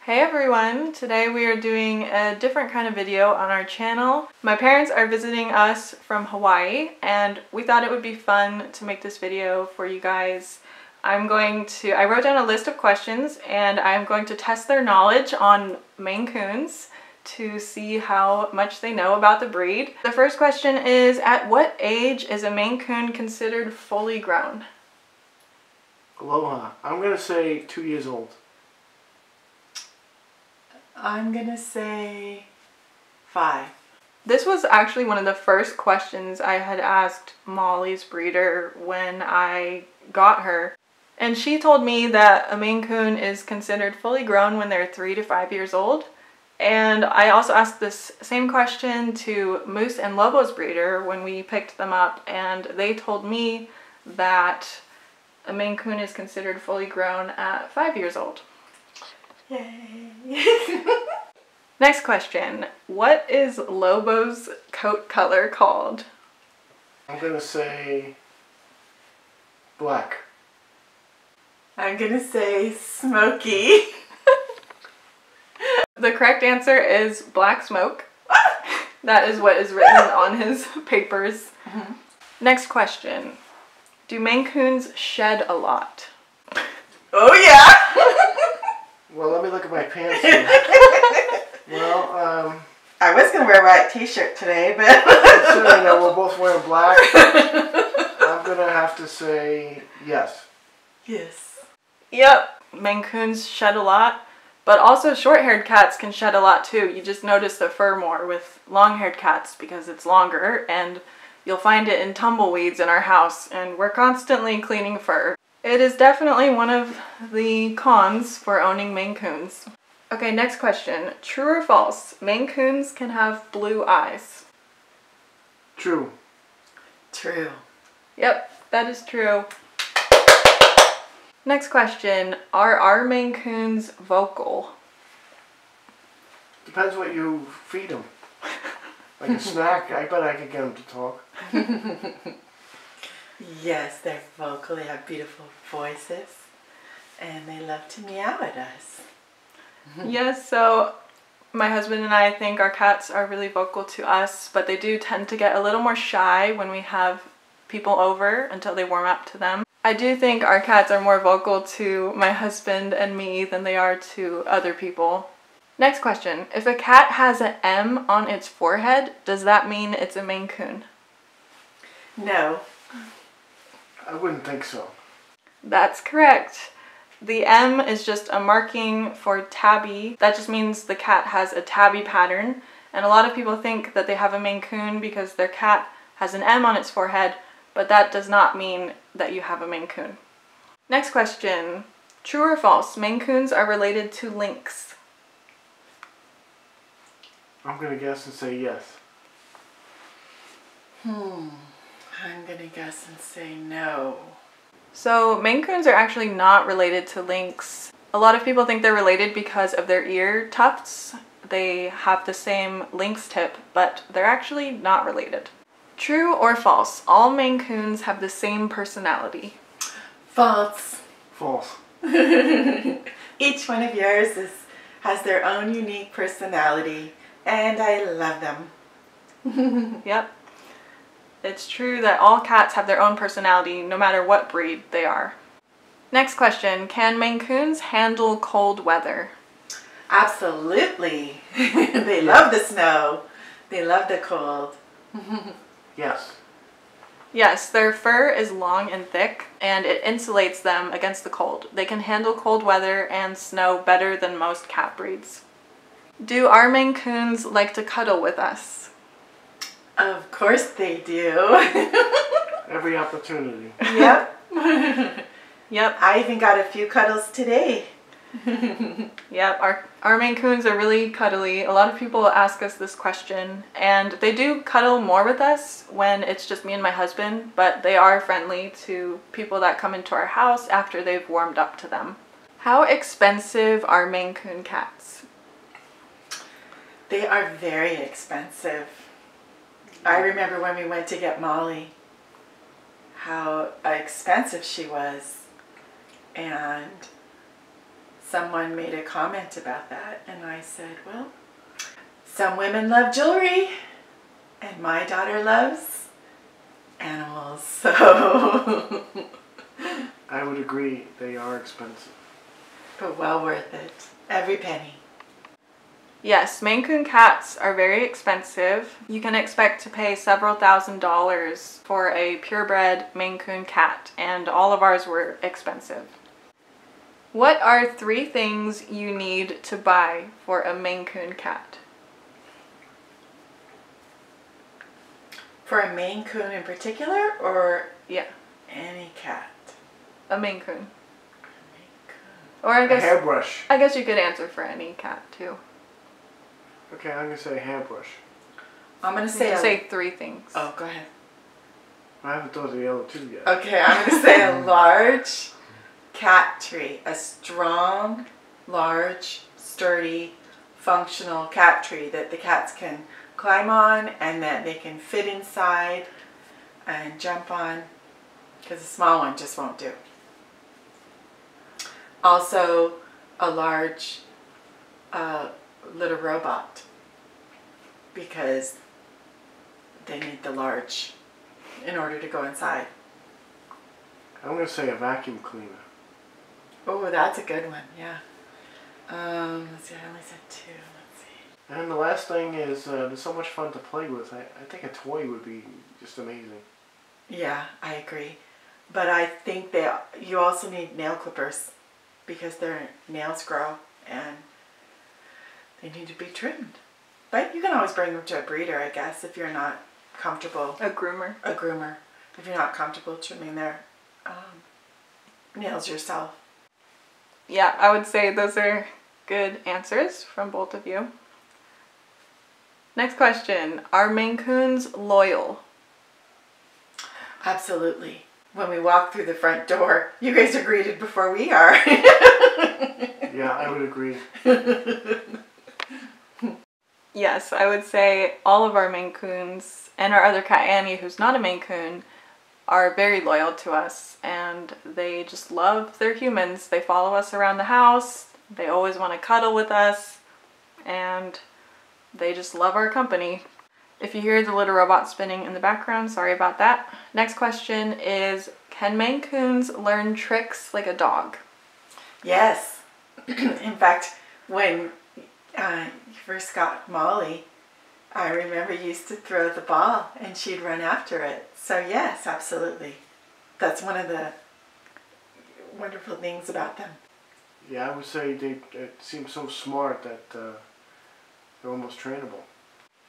Hey everyone! Today we are doing a different kind of video on our channel. My parents are visiting us from Hawaii and we thought it would be fun to make this video for you guys. I wrote down a list of questions and I'm going to test their knowledge on Maine Coons to see how much they know about the breed. The first question is, at what age is a Maine Coon considered fully grown? Aloha. I'm going to say 2 years old. I'm gonna say 5. This was actually one of the first questions I had asked Molly's breeder when I got her. And she told me that a Maine Coon is considered fully grown when they're 3 to 5 years old. And I also asked this same question to Moose and Lobo's breeder when we picked them up, and they told me that a Maine Coon is considered fully grown at 5 years old. Yay! Next question. What is Lobo's coat color called? I'm going to say black. I'm gonna say smoky. The correct answer is black smoke. That is what is written on his papers. Mm-hmm. Next question. Do Maine Coons shed a lot? Oh yeah! Well, let me look at my pants here. Well, I was gonna wear a white t-shirt today, but considering that we're both wearing black, I'm going to have to say yes. yes. Yep, Maine Coons shed a lot, but also short-haired cats can shed a lot too. You just notice the fur more with long-haired cats because it's longer, and you'll find it in tumbleweeds in our house, and we're constantly cleaning fur. It is definitely one of the cons for owning Maine Coons. Okay, next question. True or false? Maine Coons can have blue eyes. True. True. Yep, that is true. Next question. Are our Maine Coons vocal? Depends what you feed them. Like a snack, I bet I could get them to talk. Yes, they're vocal, they have beautiful voices, and they love to meow at us. Yes, so my husband and I think our cats are really vocal to us, but they do tend to get a little more shy when we have people over until they warm up to them. I do think our cats are more vocal to my husband and me than they are to other people. Next question. If a cat has an M on its forehead, does that mean it's a Maine Coon? No. I wouldn't think so. That's correct. The M is just a marking for tabby. That just means the cat has a tabby pattern. And a lot of people think that they have a Maine Coon because their cat has an M on its forehead, but that does not mean that you have a Maine Coon. Next question. True or false? Maine Coons are related to lynx. I'm going to guess and say yes. I'm gonna guess and say no. So Maine Coons are actually not related to lynx. A lot of people think they're related because of their ear tufts. They have the same lynx tip, but they're actually not related. True or false? All Maine Coons have the same personality. False. False. Each one of yours has their own unique personality, and I love them. Yep. It's true that all cats have their own personality, no matter what breed they are. Next question. Can Maine Coons handle cold weather? Absolutely. They love the snow. They love the cold. Yes. Yes, their fur is long and thick, and it insulates them against the cold. They can handle cold weather and snow better than most cat breeds. Do our Maine Coons like to cuddle with us? Of course they do. Every opportunity. Yep. Yep. I even got a few cuddles today. Yep, our Maine Coons are really cuddly. A lot of people ask us this question, and they do cuddle more with us when it's just me and my husband, but they are friendly to people that come into our house after they've warmed up to them. How expensive are Maine Coon cats? They are very expensive. I remember when we went to get Molly, how expensive she was. And someone made a comment about that, and I said, well, some women love jewelry, and my daughter loves animals, so. I would agree, they are expensive. But well worth it. Every penny. Yes, Maine Coon cats are very expensive. You can expect to pay several $1,000s for a purebred Maine Coon cat, and all of ours were expensive. What are 3 things you need to buy for a Maine Coon cat? For a Maine Coon in particular, or Yeah, any cat? a Maine Coon. Maine Coon. Or I A guess hairbrush. you could answer for any cat too. Okay, I'm gonna say a hairbrush. I'm gonna You say can say 3 things. Oh, go ahead. I haven't thought of the other 2 yet. Okay, I'm gonna say a large cat tree. A strong, large, sturdy, functional cat tree that the cats can climb on and that they can fit inside and jump on, because a small one just won't do. Also, a large little robot, because they need the large in order to go inside. I'm gonna say a vacuum cleaner. Oh, that's a good one, yeah. Let's see, I only said 2. Let's see. And the last thing is, they're so much fun to play with. I think a toy would be just amazing. Yeah, I agree. But I think you also need nail clippers, because their nails grow and they need to be trimmed. But you can always bring them to a breeder, I guess, if you're not comfortable. A groomer. A groomer. If you're not comfortable trimming their nails yourself. Yeah, I would say those are good answers from both of you. Next question. Are Maine Coons loyal? Absolutely. When we walk through the front door, you guys are greeted before we are. Yeah, I would agree. Yes, I would say all of our Maine Coons and our other cat Annie, who's not a Maine Coon, are very loyal to us, and they just love their humans. They follow us around the house, they always want to cuddle with us, and they just love our company. If you hear the little robot spinning in the background, sorry about that. Next question is, can Maine Coons learn tricks like a dog? Yes. In fact, when you first got Molly, I remember you used to throw the ball and she'd run after it. So yes, absolutely. That's one of the wonderful things about them. Yeah, I would say they seem so smart that they're almost trainable.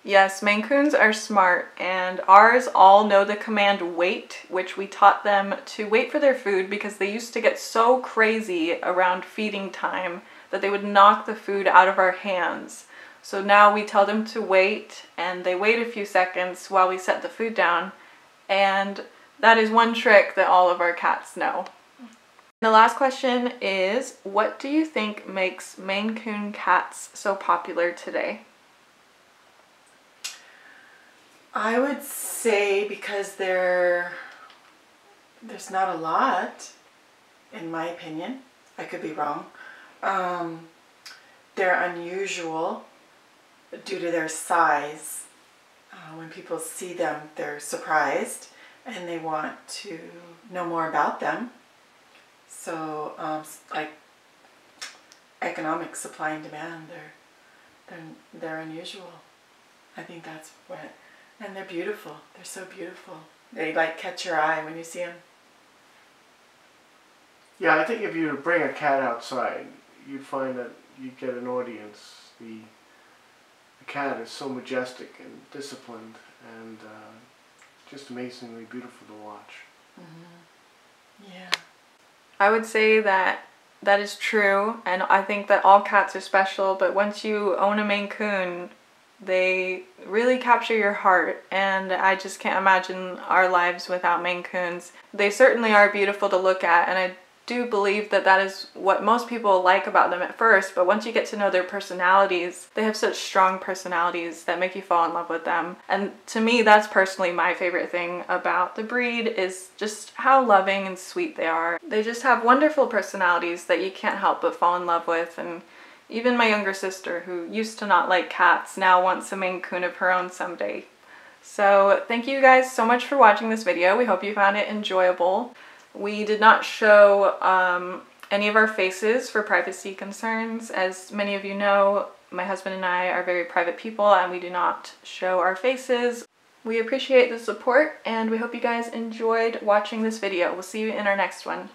Yes, Maine Coons are smart, and ours all know the command wait, which we taught them to wait for their food because they used to get so crazy around feeding time that they would knock the food out of our hands. So now we tell them to wait, and they wait a few seconds while we set the food down, and that is one trick that all of our cats know. The last question is, what do you think makes Maine Coon cats so popular today? I would say because there's not a lot, in my opinion. I could be wrong. They're unusual due to their size. When people see them, they're surprised and they want to know more about them. So, like economic supply and demand, they're unusual. I think that's what. And they're beautiful. They're so beautiful. They like catch your eye when you see them. Yeah, I think if you bring a cat outside, you'd find that you'd get an audience. The cat is so majestic and disciplined and just amazingly beautiful to watch. Mm-hmm. Yeah. I would say that is true, and I think that all cats are special, but once you own a Maine Coon, they really capture your heart, and I just can't imagine our lives without Maine Coons. They certainly are beautiful to look at, and I do believe that that is what most people like about them at first, but once you get to know their personalities, they have such strong personalities that make you fall in love with them. And to me, that's personally my favorite thing about the breed, is just how loving and sweet they are. They just have wonderful personalities that you can't help but fall in love with. And even my younger sister, who used to not like cats, now wants a Maine Coon of her own someday. So thank you guys so much for watching this video. We hope you found it enjoyable. We did not show any of our faces for privacy concerns. As many of you know, my husband and I are very private people and we do not show our faces. We appreciate the support and we hope you guys enjoyed watching this video. We'll see you in our next one.